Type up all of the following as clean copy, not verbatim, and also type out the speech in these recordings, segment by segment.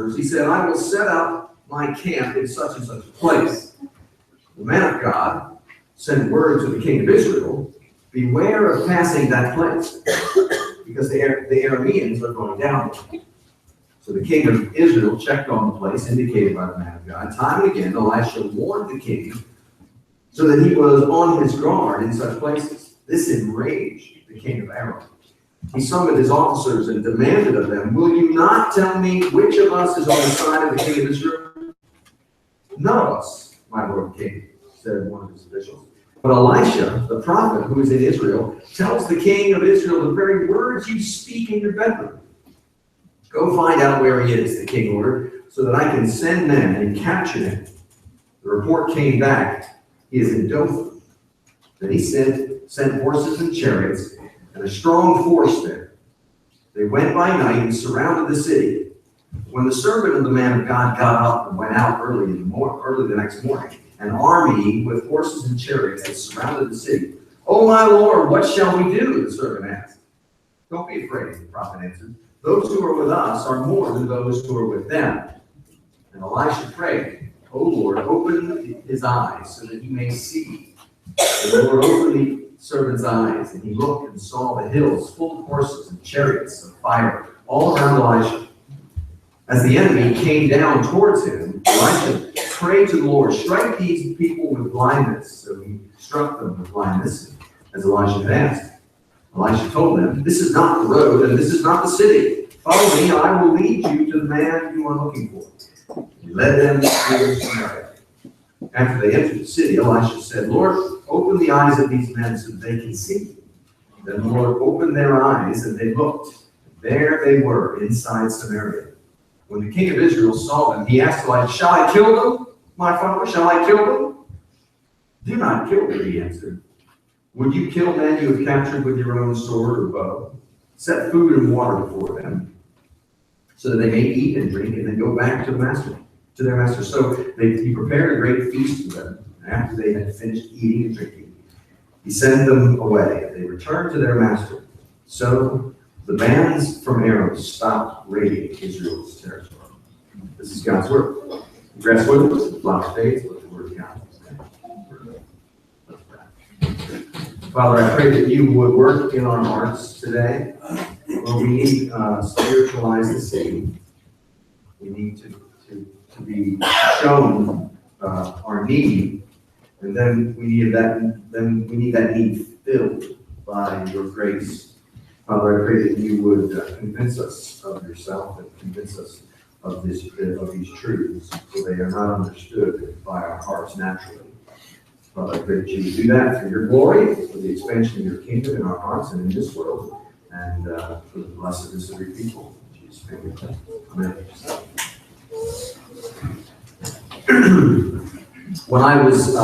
officers, he said, I will set up my camp in such and such a place. The man of God sent word to the king of Israel, beware of passing that place, because the Arameans are going down there. So the king of Israel checked on the place indicated by the man of God. Time and again, Elisha warned the king so that he was on his guard in such places. This enraged the king of Aram. He summoned his officers and demanded of them, will you not tell me which of us is on the side of the king of Israel? None of us, my lord king, said one of his officials. But Elisha, the prophet who is in Israel, tells the king of Israel the very words you speak in your bedroom. Go find out where he is, the king ordered, so that I can send men and capture him. The report came back, he is in Dothan. Then he sent horses and chariots and a strong force there. They went by night and surrounded the city. When the servant of the man of God got up and went out early the next morning, an army with horses and chariots had surrounded the city. Oh, my Lord, what shall we do? The servant asked. Don't be afraid, the prophet answered. Those who are with us are more than those who are with them. And Elisha prayed, O Lord, open his eyes so that he may see. The Lord opened the servant's eyes, and he looked and saw the hills full of horses and chariots of fire all around Elisha. As the enemy came down towards him, Elisha prayed to the Lord, strike these people with blindness. So he struck them with blindness, as Elisha had asked. Elisha told them, this is not the road, and this is not the city. Follow me, I will lead you to the man you are looking for. He led them through Samaria. After they entered the city, Elisha said, Lord, open the eyes of these men so that they can see. Then the Lord opened their eyes, and they looked. There they were, inside Samaria. When the king of Israel saw them, he asked Elisha, shall I kill them, my father? Shall I kill them? Do not kill them, he answered. Would you kill men you have captured with your own sword or bow? Set food and water before them, so that they may eat and drink and then go back to their master. So he prepared a great feast for them. And after they had finished eating and drinking, he sent them away. They returned to their master. So the bands from Aram stopped raiding Israel's territory. This is God's word. The grass withers, the flower fades, but the word of God is Father, I pray that you would work in our hearts today. Lord, we need to spiritualize the city. We need to be shown our need, and then we need that need filled by your grace. Father, I pray that you would convince us of yourself and convince us of these truths, so they are not understood by our hearts naturally. Father, I pray that you would do that for your glory, for the expansion of your kingdom in our hearts and in this world, and for the blessedness of your people. In Jesus' name we pray. Amen. When I was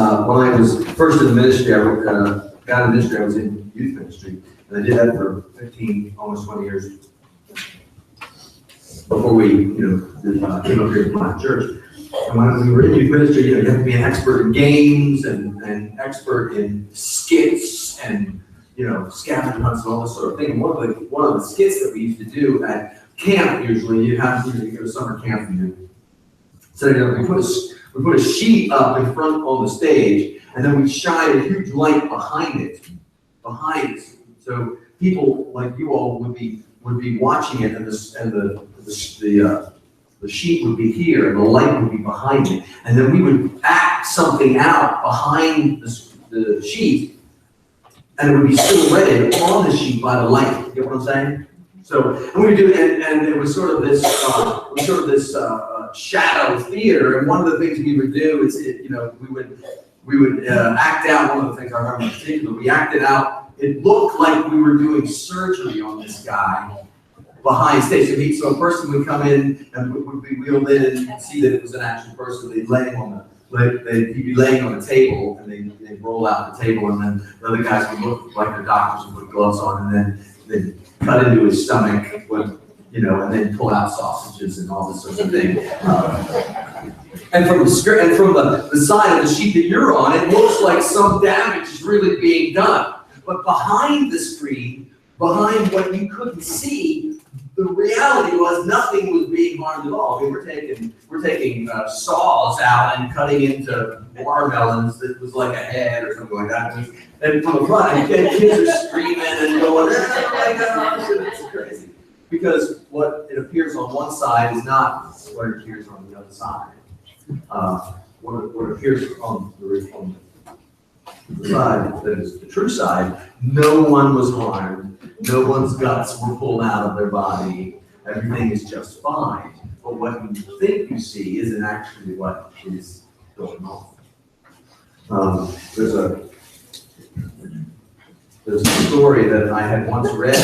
first in the ministry, got in ministry, I was in youth ministry, and I did that for 15, almost 20 years before we, came up here to plant church. And when we were in youth ministry, you have to be an expert in games and an expert in skits and scavenger hunts and all this sort of thing. And one of the skits that we used to do at camp, usually you go to summer camp and we put a sheet up in front on the stage, and then we shine a huge light behind it. So people like you all would be watching it, and the sheet would be here, and the light would be behind it, and then we would act something out behind the sheet, and it would be silhouetted on the sheet by the light. You get what I'm saying? So, and we would do, and it was sort of this shadow theater. And one of the things we would do is, we would act out. One of the things I remember in particular, we acted out. It looked like we were doing surgery on this guy behind stage. So a person would come in and would be wheeled in and see that it was an actual person. He'd be laying on the table, and they'd roll out the table, and then the other guys would look like the doctors and put gloves on, and then they'd cut into his stomach, and then pull out sausages and all this sort of thing. And from the side of the sheet that you're on, it looks like some damage is really being done. But behind the screen, behind what you couldn't see, the reality was nothing was being harmed at all. I mean, we're taking saws out and cutting into watermelons that was like a head or something like that. And from the front, and kids are screaming and going, oh my gosh, it's crazy. Because what it appears on one side is not what it appears on the other side. What appears on the side that is the true side, no one was harmed. No one's guts were pulled out of their body. Everything is just fine. But what you think you see isn't actually what is going on. There's a story that I had once read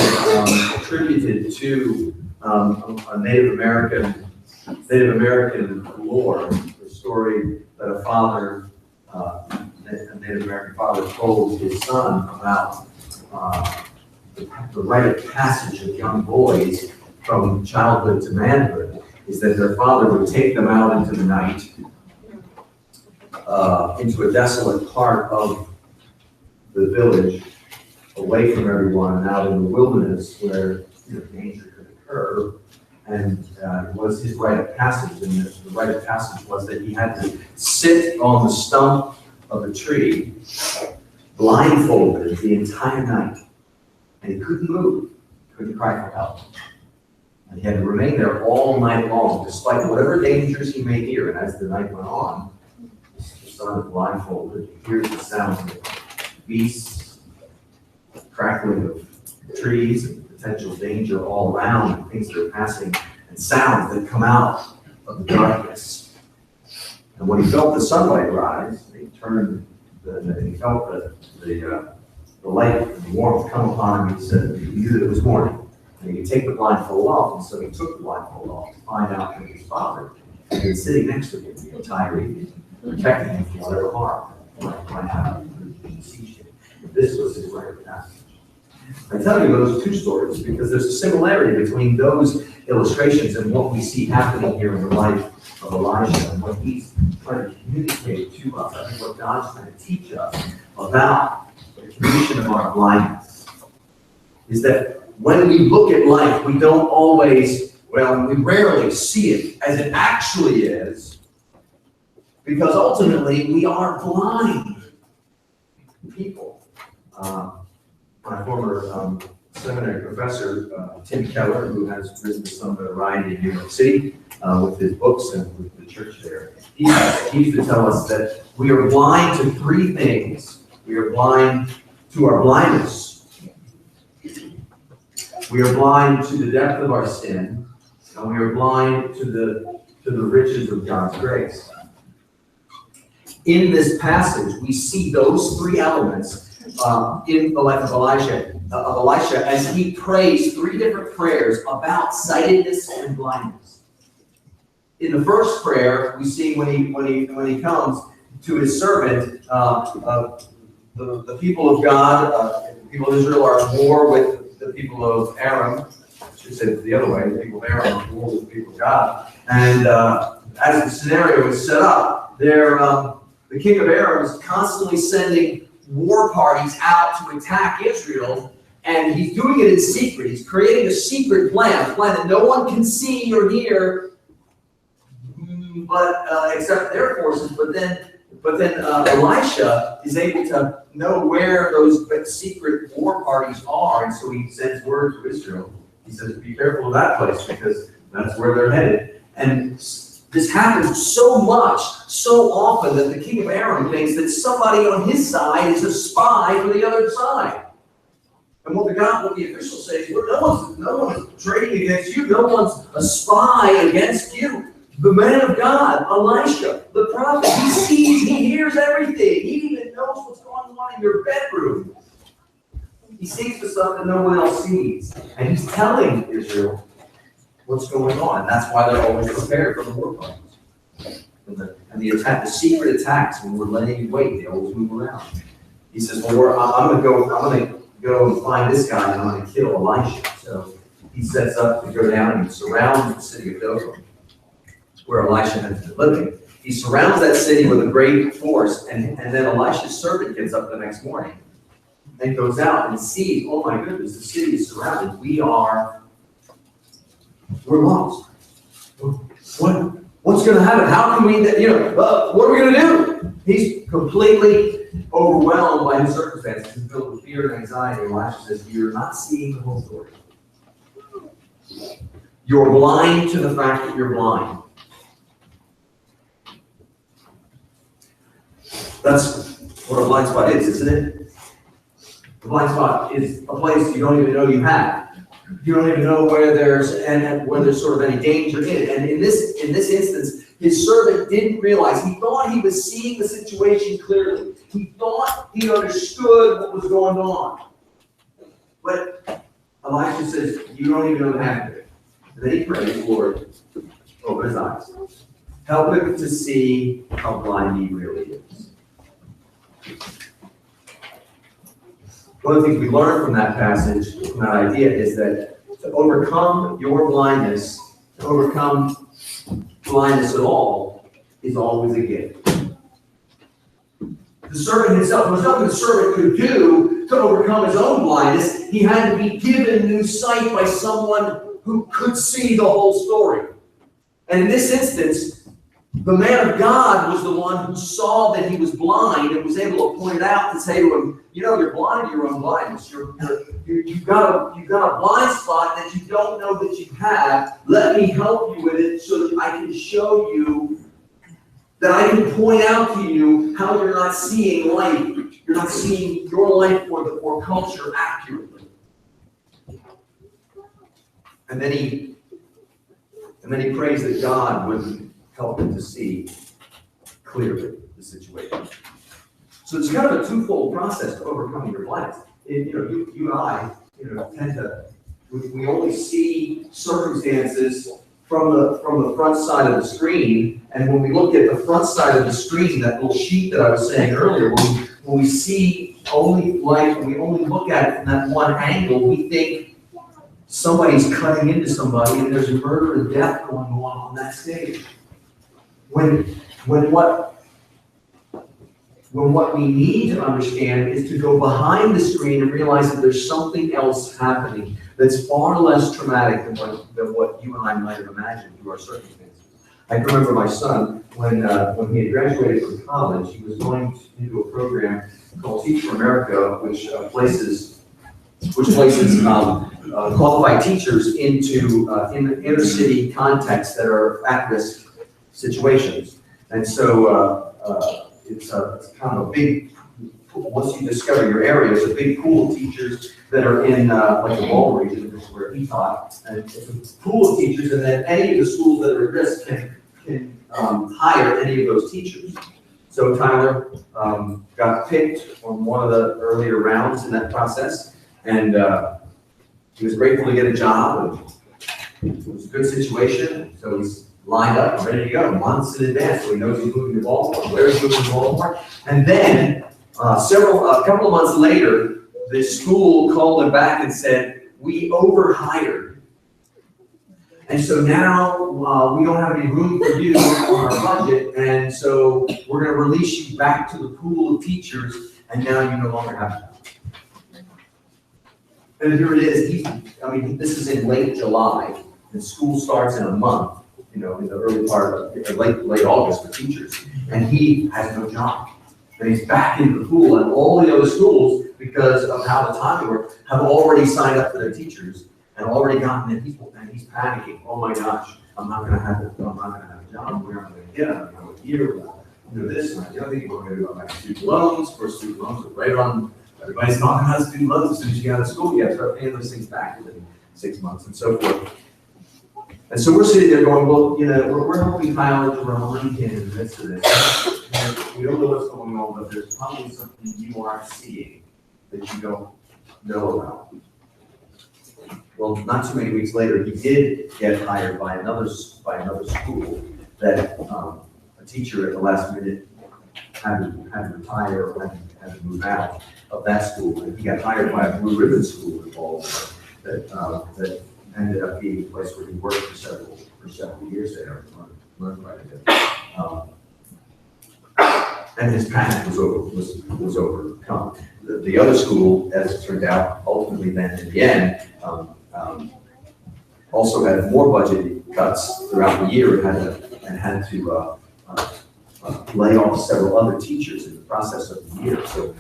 attributed to a Native American lore. A story that a Native American father told his son about the rite of passage of young boys from childhood to manhood is that their father would take them out into the night, into a desolate part of the village, away from everyone, out in the wilderness where danger could occur. And it was his rite of passage, and the rite of passage was that he had to sit on the stump of a tree, blindfolded the entire night. And he couldn't move, couldn't cry for help. And he had to remain there all night long, despite whatever dangers he may hear. And as the night went on, the son is blindfolded, he hears the sounds of beasts, crackling of trees, and potential danger all around, and things that are passing, and sounds that come out of the darkness. And when he felt the sunlight rise, he turned, he felt the light and the warmth come upon him. He said he knew that it was morning. And he could take the blindfold off, and so he took the blindfold off to find out that his father had been sitting next to him the entire evening, protecting him from whatever harm might happen. This was his rite of passage. I tell you those two stories because there's a similarity between those illustrations and what we see happening here in the life of Elijah and what he's trying to communicate to us. I think what God's trying to teach us about the condition of our blindness is that when we look at life, we don't always, we rarely see it as it actually is, because ultimately we are blind people. My former seminary professor, Tim Keller, who has risen to some notoriety in New York City with his books and with the church there, he used to tell us that we are blind to three things. We are blind to our blindness. We are blind to the depth of our sin, and we are blind to the riches of God's grace. In this passage, we see those three elements in the life of Elisha as he prays three different prayers about sightedness and blindness. In the first prayer, we see when he comes to his servant, the people of God, the people of Israel are at war with the people of Aram. I should say it the other way. The people of Aram are at war with the people of God. And as the scenario is set up, the king of Aram is constantly sending war parties out to attack Israel, and he's doing it in secret. He's creating a secret plan, a plan that no one can see or hear, but except their forces. But then Elisha is able to know where those secret war parties are, and so he sends word to Israel. He says, "Be careful of that place because that's where they're headed." And this happens so much, so often, that the king of Aram thinks that somebody on his side is a spy for the other side. And what the officials say is, no one's trading against you. No one's a spy against you. The man of God, Elisha, the prophet, he sees, he hears everything. He even knows what's going on in your bedroom. He sees the stuff that no one else sees. And he's telling Israel what's going on. And that's why they're always prepared for the war parties. And the attack, the secret attacks, when we're laying in wait, they always move around. He says, well, I'm going to go and find this guy, and I'm going to kill Elisha. So he sets up to go down and surround the city of Dothan, where Elisha has been living. He surrounds that city with a great force, and then Elisha's servant gets up the next morning and goes out and sees, oh my goodness, the city is surrounded. We are we're lost. What's going to happen? How can we, what are we going to do? He's completely overwhelmed by his circumstances and filled with fear and anxiety. Elisha says, you're not seeing the whole story. You're blind to the fact that you're blind. That's what a blind spot is, isn't it? A blind spot is a place you don't even know you have. You don't even know where there's sort of any danger in it. And in this instance, his servant didn't realize. He thought he was seeing the situation clearly. He thought he understood what was going on. But Elisha says, you don't even know the half of it. And then he prays, Lord, open his eyes. Help him to see how blind he really is. One of the things we learn from that passage, from that idea, is that to overcome your blindness, to overcome blindness at all, is always a gift. The servant himself, there was nothing the servant could do to overcome his own blindness. He had to be given new sight by someone who could see the whole story. And in this instance, the man of God was the one who saw that he was blind and was able to point it out and say to him, you're blind to your own blindness. You've got a blind spot that you don't know that you have. Let me help you with it so that I can show you, that I can point out to you how you're not seeing life. You're not seeing your life or culture accurately. And then he prays that God would help him to see clearly the situation. So it's kind of a twofold process to overcoming your blindness. You and I, tend to, we only see circumstances from the front side of the screen, and when we look at the front side of the screen, that little sheet that I was saying earlier, when we see only light, when we only look at it from that one angle, we think somebody's cutting into somebody and there's murder and death going on that stage. When what we need to understand is to go behind the screen and realize that there's something else happening that's far less traumatic than what you and I might have imagined through our circumstances. I can remember my son, when he had graduated from college, he was going into a program called Teach for America, which places qualified teachers into inner city contexts that are at-risk situations. And so it's kind of a big, once you discover your area, it's a big pool of teachers that are in like the Baltimore region, which is where he taught. And it's a pool of teachers, and then any of the schools that are at risk can hire any of those teachers. So Tyler got picked on one of the earlier rounds in that process, and he was grateful to get a job. And it was a good situation, so he's lined up and ready to go months in advance, so he knows he's moving to Baltimore, where he's moving to Baltimore. And then a couple of months later, the school called him back and said, we overhired. And so now we don't have any room for you on our budget, and so we're going to release you back to the pool of teachers, and now you no longer have a job. And here it is. This is in late July, and school starts in a month. In the early part of late August for teachers, and he has no job. And he's back in the pool, and all the other schools, because of how the timing works, have already signed up for their teachers and already gotten their people, and he's panicking. Oh my gosh, I'm not going to have a job. Where am I going to get? I'm going to year. This and the other thing. We're going to do about student loans. For student loans, we're right on. Everybody's talking about student loans. As soon as you get out of school, you have to start paying those things back within 6 months and so forth. And so we're sitting there going, well, we're helping Tyler to remind him in the midst of this. And we don't know what's going on, but there's probably something you aren't seeing that you don't know about. Well, not too many weeks later, he did get hired by another school that a teacher at the last minute had to retire or had to move out of that school. And he got hired by a Blue Ribbon school in Baltimore that ended up being a place where he worked for several years there and learned quite a bit. And his panic was overcome. The other school, as it turned out, ultimately then in the end, also had more budget cuts throughout the year and had to lay off several other teachers in the process of the year. So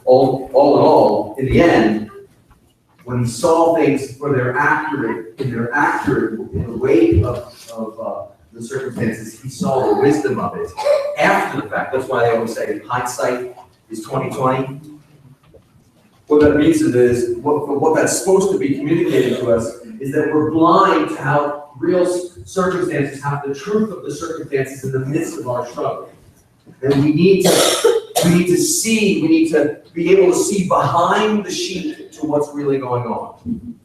all in all, in the end, when he saw things for their accurate in the wake of the circumstances, he saw the wisdom of it after the fact. That's why they always say hindsight is 20/20. What that means is what that's supposed to be communicating to us is that we're blind to how real circumstances, how the truth of the circumstances in the midst of our struggle. And we need to be able to see behind the sheet to what's really going on.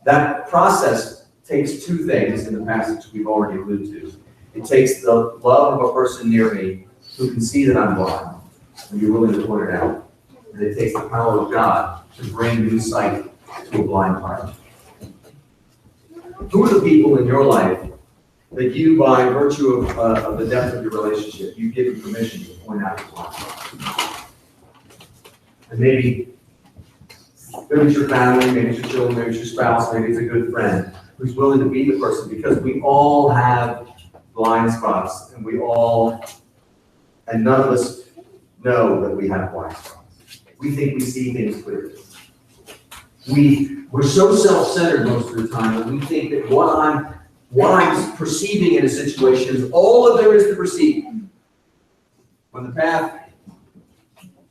That process takes two things in the passage we've already alluded to. It takes the love of a person near me who can see that I'm blind and be willing to point it out. And it takes the power of God to bring new sight to a blind heart. Who are the people in your life that you, by virtue of the depth of your relationship, you give permission to point out your blind spot? And maybe it's your family, maybe it's your children, maybe it's your spouse, maybe it's a good friend who's willing to be the person, because we all have blind spots, and none of us know that we have blind spots. We think we see things clearly. We're so self-centered most of the time that we think that what I'm perceiving in a situation is all that there is to perceive. When the path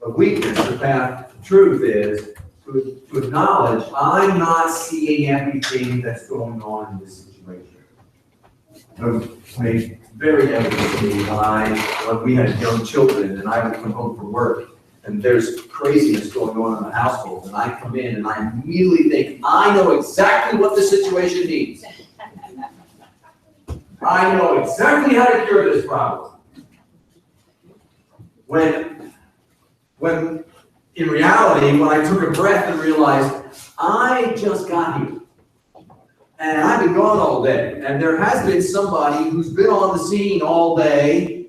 of weakness, the path of truth is to acknowledge I'm not seeing everything that's going on in this situation. It made very evident to me when we had young children and I would come home from work and there's craziness going on in the household, and I come in and I immediately think, I know exactly what the situation needs. I know exactly how to cure this problem. When in reality, when I took a breath and realized, I just got here. And I've been gone all day. And there has been somebody who's been on the scene all day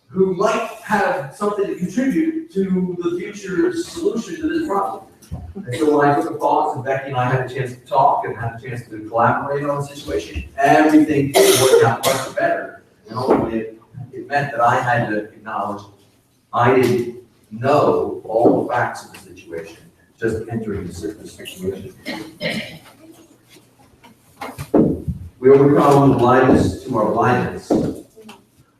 who might have something to contribute to the future solution to this problem. And so when I took a pause and Becky and I had a chance to talk and had a chance to collaborate on the situation, everything worked out much better. And ultimately, it meant that I had to acknowledge I didn't know all the facts of the situation, just entering the situation. We overcome blindness to our blindness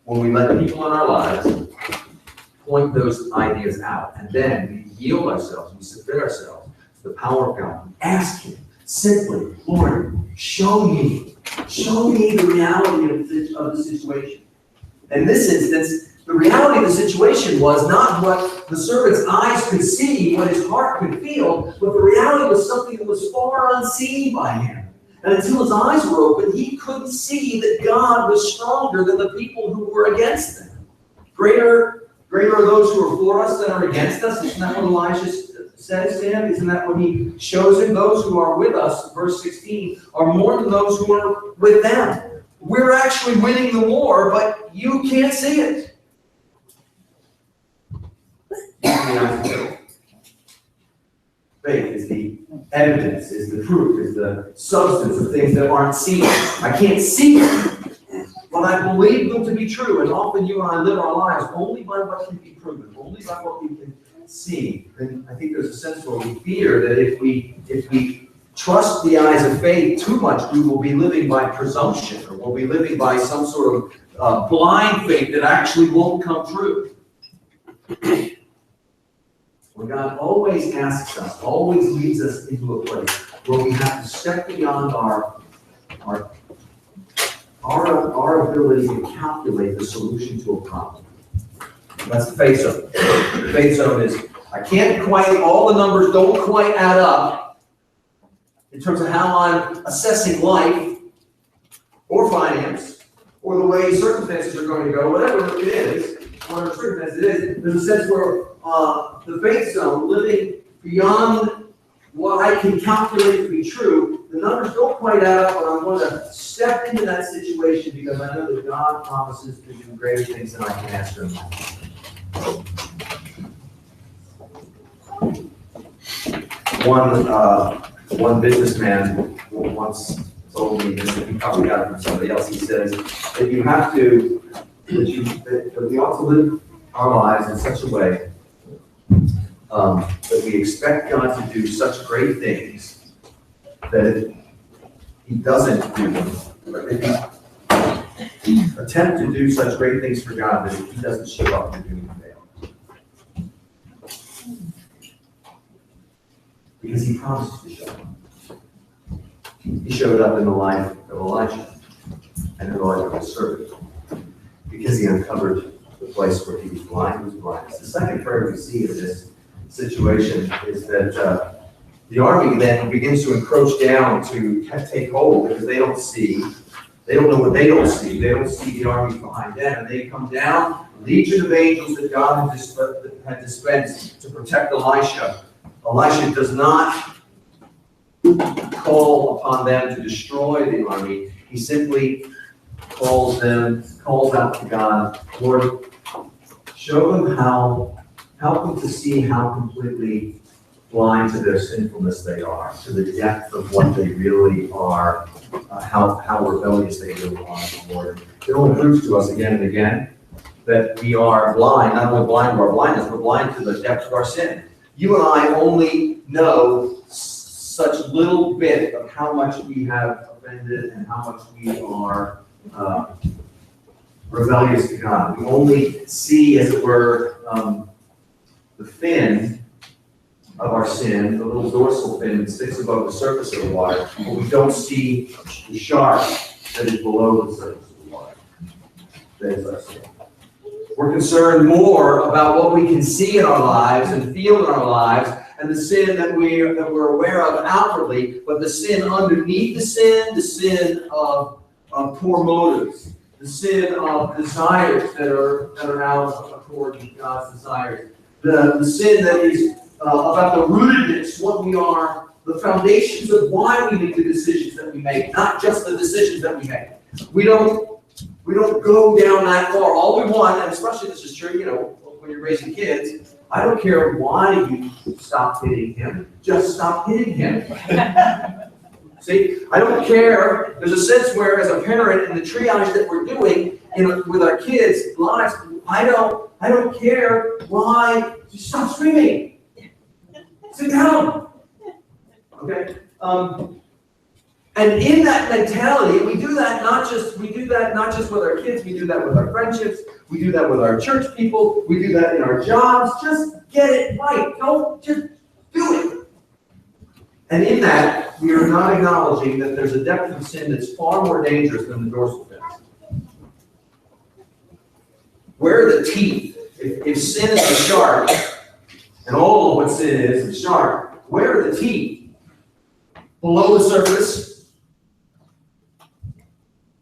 when we let people in our lives point those ideas out, and then we yield ourselves, we submit ourselves to the power of God. We ask Him simply, Lord, show me the reality of the situation. In this instance, the reality of the situation was not what the servant's eyes could see, what his heart could feel, but the reality was something that was far unseen by him. And until his eyes were open, he couldn't see that God was stronger than the people who were against them. Greater are those who are for us than are against us. Isn't that what Elijah says to him? Isn't that what he shows him? Those who are with us, verse 16, are more than those who are with them. We're actually winning the war, but you can't see it. Faith is the evidence, is the proof, is the substance of things that aren't seen. I can't see it, but I believe them to be true. And often you and I live our lives only by what can be proven, only by what we can see. And I think there's a sense where we fear that if we trust the eyes of faith too much, we will be living by presumption, or we'll be living by some sort of blind faith that actually won't come true. When God always asks us, always leads us into a place where we have to step beyond our ability to calculate the solution to a problem. That's the faith zone. The faith zone is, I can't quite, all the numbers don't quite add up in terms of how I'm assessing life or finance or the way circumstances are going to go, whatever it is, whatever circumstance it is. There's a sense where the faith zone, living beyond what I can calculate to be true, the numbers don't quite add up, but I'm going to step into that situation because I know that God promises to do greater things than I can ask or imagine. One businessman, one once told me this, and he probably got it from somebody else. He says that you have to, that we ought to live our lives in such a way that we expect God to do such great things that if He doesn't do them, or if He attempt to do such great things for God, that if He doesn't show up, you're doing fail. Because He promised to show up. He showed up in the life of Elijah and in the life of his servant because he uncovered the place where he was blind. He was blind. The second prayer we see in this situation is that the army then begins to encroach down to take hold because they don't see. They don't know what they don't see. They don't see the army behind them. And they come down, legion of angels that God had dispensed to protect Elisha. Elisha does not call upon them to destroy the army. He simply calls out to God, Lord, show them help them to see how completely blind to their sinfulness they are, to the depth of what they really are, how rebellious they really are, Lord. It only proves to us again and again that we are blind, not only blind to our blindness, but blind to the depth of our sin. You and I only know such little bit of how much we have offended and how much we are rebellious to God. We only see, as it were, the fin of our sin, the little dorsal fin that sticks above the surface of the water, but we don't see the shark that is below the surface of the water. That is our sin. We're concerned more about what we can see in our lives and feel in our lives and the sin that we're aware of outwardly, but the sin underneath the sin of poor motives, the sin of desires that are out according to God's desires, the sin that is about the rootedness, what we are, the foundations of why we make the decisions that we make, not just the decisions that we make. We don't go down that far. All we want, and especially this is true, when you're raising kids, I don't care why you stop hitting him, just stop hitting him. See, I don't care. There's a sense where, as a parent, in the triage that we're doing with our kids' lives, I don't care why you stop screaming. Sit down. Okay. And in that mentality, we do that not just with our kids. We do that with our friendships. We do that with our church people. We do that in our jobs. Just get it right. Don't just do it. And in that, we are not acknowledging that there's a depth of sin that's far more dangerous than the dorsal fin. Where are the teeth? If sin is the shark, and all of what sin is the shark, where are the teeth? Below the surface.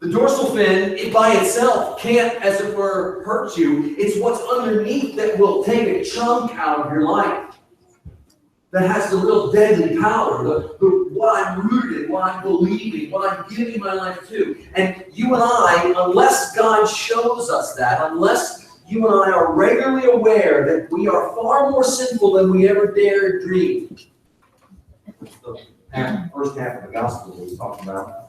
The dorsal fin, it by itself can't, as it were, hurt you. It's what's underneath that will take a chunk out of your life. That has the real deadly power, what I'm rooted in, what I'm believing, what I'm giving my life to. And you and I, unless God shows us that, unless you and I are regularly aware that we are far more sinful than we ever dared dream. The first half of the gospel that we talked about.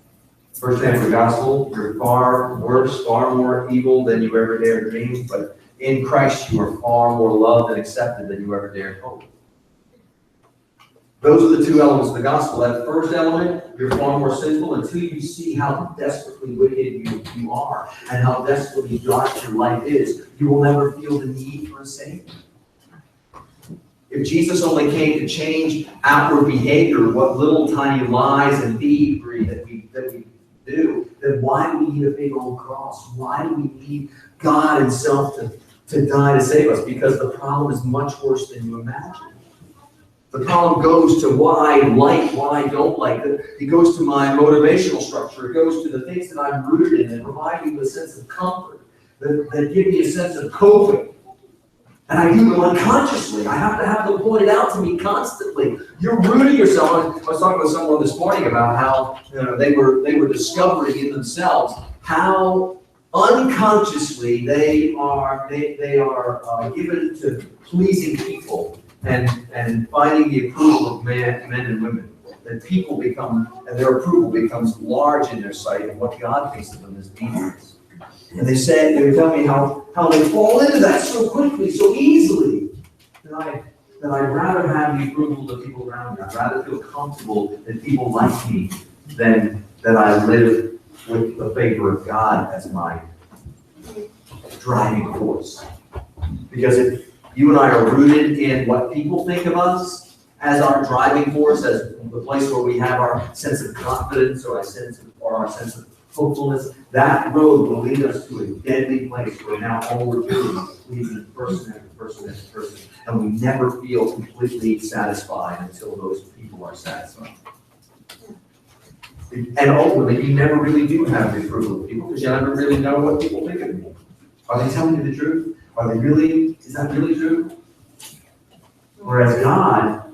First half of the gospel, you're far worse, far more evil than you ever dared dream, but in Christ you are far more loved and accepted than you ever dared hope. Those are the two elements of the gospel. That first element, you're far more sinful until you see how desperately wicked you are and how desperately dark your life is. You will never feel the need for a Savior. If Jesus only came to change outward behavior, what little tiny lies and thievery that we do, then why do we need a big old cross? Why do we need God Himself to die to save us? Because the problem is much worse than you imagine. The problem goes to what I like, what I don't like. It goes to my motivational structure. It goes to the things that I'm rooted in and provide me with a sense of comfort, that give me a sense of coping. And I do them unconsciously. I have to have them pointed out to me constantly. You're rooting yourself. I was talking with someone this morning about how they were discovering in themselves how unconsciously they are given to pleasing people and finding the approval of men and women. that people become, and their approval becomes large in their sight, and what God thinks of them is meaningless. And they would tell me how they fall into that so quickly, so easily, that I'd rather have the approval of the people around me. I'd rather feel comfortable that people like me than that I live with the favor of God as my driving force. Because if you and I are rooted in what people think of us as our driving force, as the place where we have our sense of confidence or our sense of hopefulness, that road will lead us to a deadly place where now all we're doing is pleasing person after person after person, and we never feel completely satisfied until those people are satisfied. And ultimately, you never really do have the approval of people because you never really know what people think of you. Are they telling you the truth? Is that really true? Whereas God,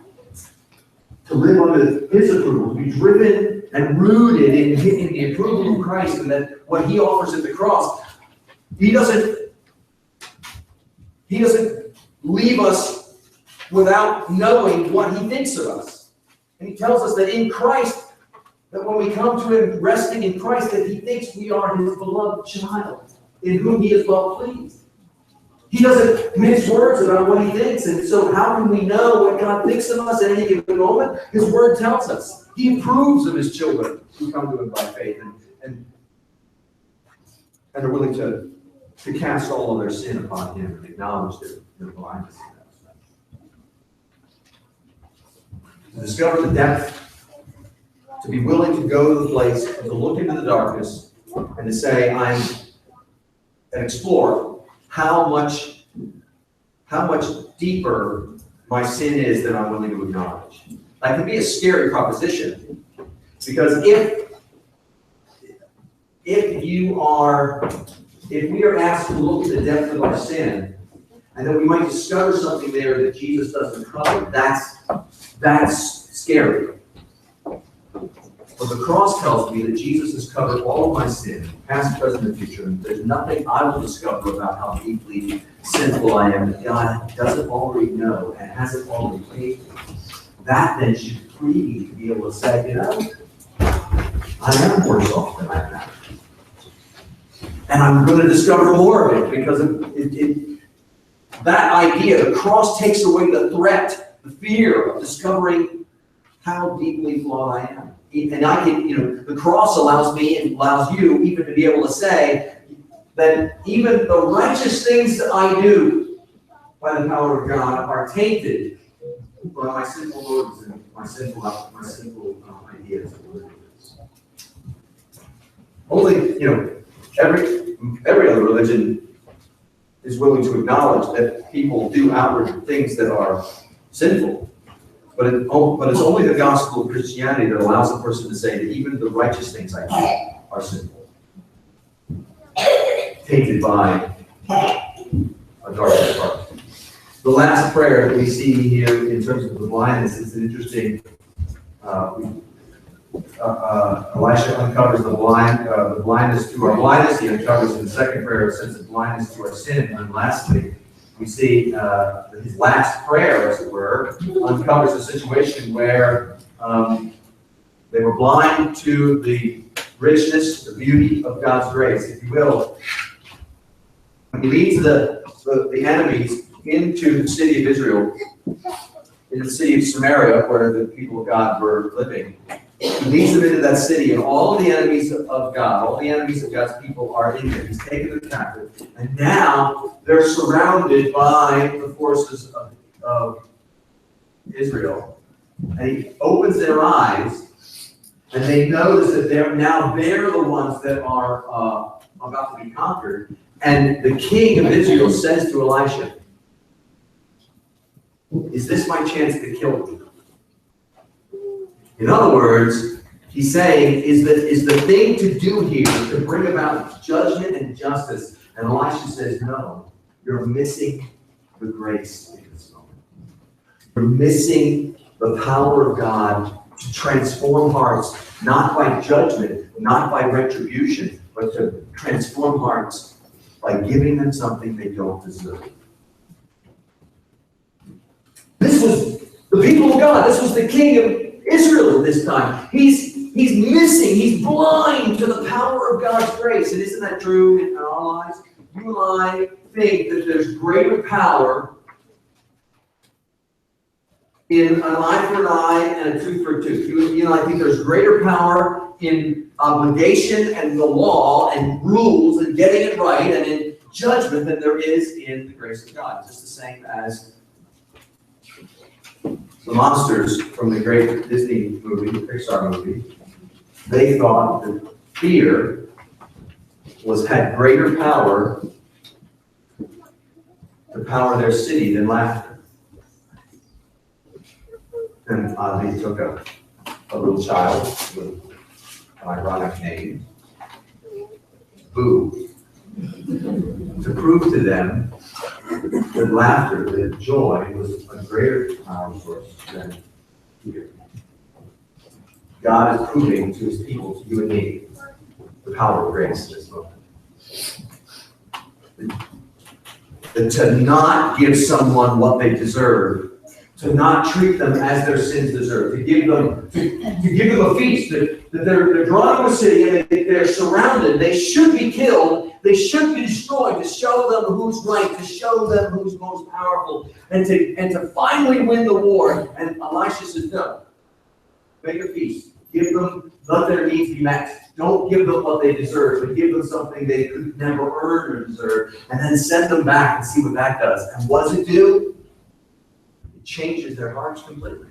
to live under His approval, to be driven and rooted in the approval of Christ and that what He offers at the cross, He doesn't leave us without knowing what He thinks of us. And He tells us that in Christ, that when we come to Him resting in Christ, that He thinks we are His beloved child, in whom He is well pleased. He doesn't mince words about what He thinks, and so how can we know what God thinks of us at any given moment? His Word tells us. He approves of His children who come to Him by faith and are willing to cast all of their sin upon Him and acknowledge their blindness. To discover the depth, to be willing to go to the place, and to look into the darkness, and to say, and explore how much deeper my sin is than I'm willing to acknowledge. That can be a scary proposition, because if we are asked to look at the depth of our sin, and then we might discover something there that Jesus doesn't cover, that's scary. But the cross tells me that Jesus has covered all of my sin, past, present, and future, and there's nothing I will discover about how deeply sinful I am that God doesn't already know and hasn't already paid for. That then should free me to be able to say, I am worse off than I am. And I'm going to discover more of it because that idea, the cross takes away the threat, the fear of discovering how deeply flawed I am. And I can, the cross allows me and allows you even to be able to say that even the righteous things that I do by the power of God are tainted by my sinful motives and my sinful ideas of religion. Only, every other religion is willing to acknowledge that people do outward things that are sinful. But it's only the gospel of Christianity that allows a person to say that even the righteous things I do are sinful, tainted by a dark heart. The last prayer that we see here in terms of the blindness is an interesting. Elisha uncovers the blindness to our blindness. He uncovers in the second prayer a sense of blindness to our sin, and then lastly, we see his last prayer, as it were, uncovers a situation where they were blind to the richness, the beauty of God's grace, if you will. He leads the enemies into the city of Israel, in the city of Samaria, where the people of God were living. He leads them into that city, and all the enemies of God, all the enemies of God's people are in there. He's taken them captive, and now they're surrounded by the forces of Israel. And he opens their eyes, and they notice that they're the ones that are about to be conquered. And the king of Israel says to Elisha, "Is this my chance to kill you?" In other words, he's saying, is the thing to do here to bring about judgment and justice? And Elisha says, no, you're missing the grace in this moment. You're missing the power of God to transform hearts, not by judgment, not by retribution, but to transform hearts by giving them something they don't deserve. This was the people of God. This was the king Israel at this time. He's missing, he's blind to the power of God's grace. And isn't that true in our lives? You and I think that there's greater power in an eye for an eye and a tooth for a tooth. You and I think there's greater power in obligation and the law and rules and getting it right and in judgment than there is in the grace of God. Just the same as the monsters from the great Disney movie, the Pixar movie. They thought that fear had greater power to power their city than laughter. And they took a little child with an ironic name, Boo, to prove to them that laughter, that joy, was a greater power source than fear. God is proving to his people, to you and me, the power of grace in this moment. That to not give someone what they deserve, to not treat them as their sins deserve, to give them a feast, that they're drawn to a city and they're surrounded, they should be killed, they should be destroyed, to show them who's right, to show them who's most powerful, and to finally win the war. And Elisha says, no, make a feast. Give them, let their needs be met. Don't give them what they deserve, but give them something they could never earn or deserve, and then send them back and see what that does. And what does it do? It changes their hearts completely.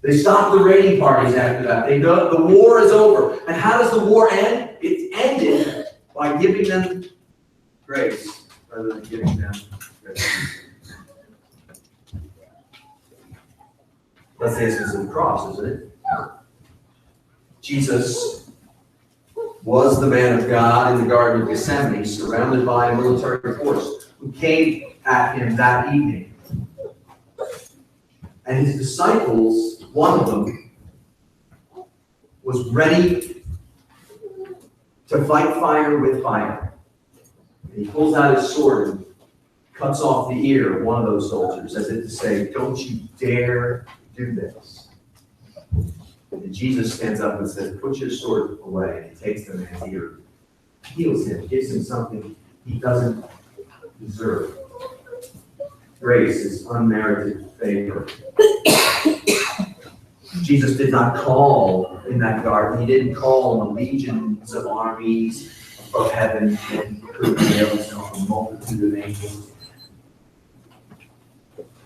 They stop the raiding parties after that. They know the war is over. And how does the war end? It's ended by giving them grace rather than giving them grace. That's the essence of the cross, isn't it? Jesus was the man of God in the Garden of Gethsemane, surrounded by a military force who came at him that evening. And his disciples, one of them, was ready to fight fire with fire. And he pulls out his sword and cuts off the ear of one of those soldiers, as if to say, don't you dare do this. And Jesus stands up and says, put your sword away. And he takes the man's ear, heals him, gives him something he doesn't deserve. Grace is unmerited favor. Jesus did not call in that garden. He didn't call on the legions of armies of heaven and prevails on a multitude of angels.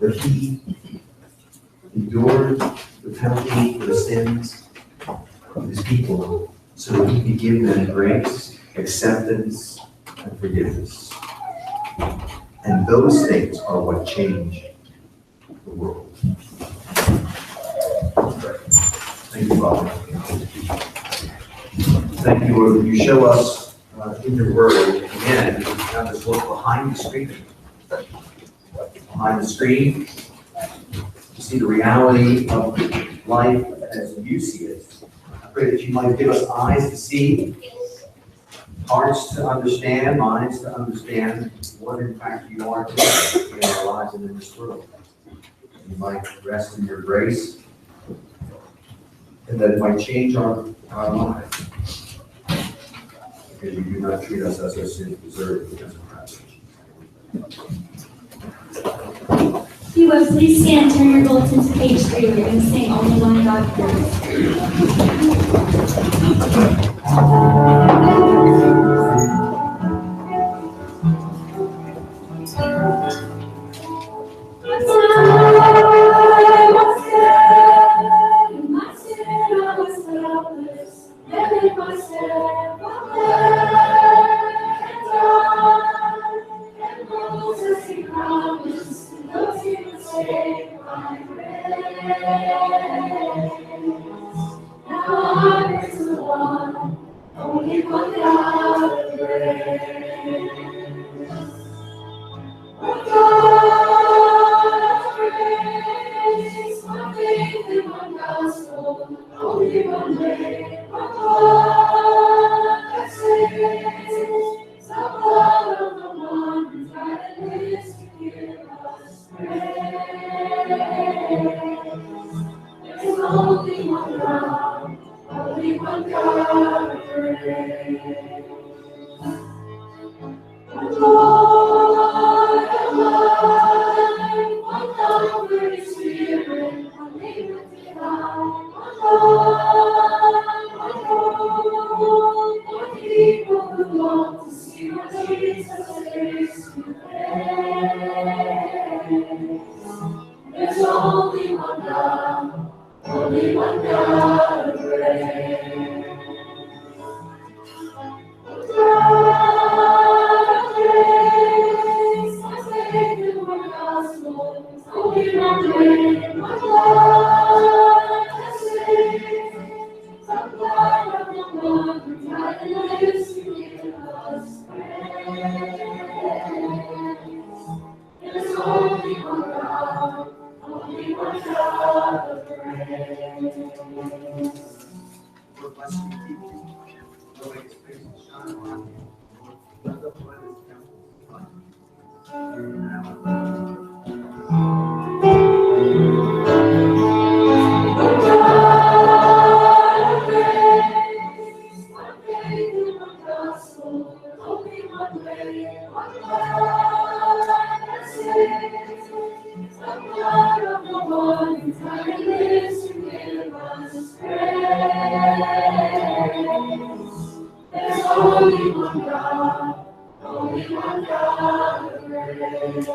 But he endured the penalty for the sins of his people so that he could give them grace, acceptance, and forgiveness. And those things are what change the world. Thank you, Father. Thank you, Lord, that you show us in your word, again, you have us look behind the screen. Behind the screen, to see the reality of life as you see it. I pray that you might give us eyes to see, hearts to understand, minds to understand what in fact you are doing in our lives and in this world. You might rest in your grace, and that it might change our lives. Because you do not treat us as our sins deserve because of Christ. If you would please stand, turn your bulletins to page 3. We're going to sing Only One God Cares. There's one God of grace. One Lord, one life, one Holy Spirit, one name divine, one Lord, one Lord, one people who long to see what Jesus face to face. There's only one God, only one God of grace. God of grace, my Savior, one gospel, only one way, one life that saves. The blood of the Lord who died and lives to give us grace. There's only one God, only one God of grace. Lord bless you, keep you. Lord, make his face to shine upon you. Lord, lift up the light of his countenance upon you. One God of grace, one faith and one gospel, only one way, one life that saves. The blood of the one who died and lives to give us grace. There's only one God, only one God of grace.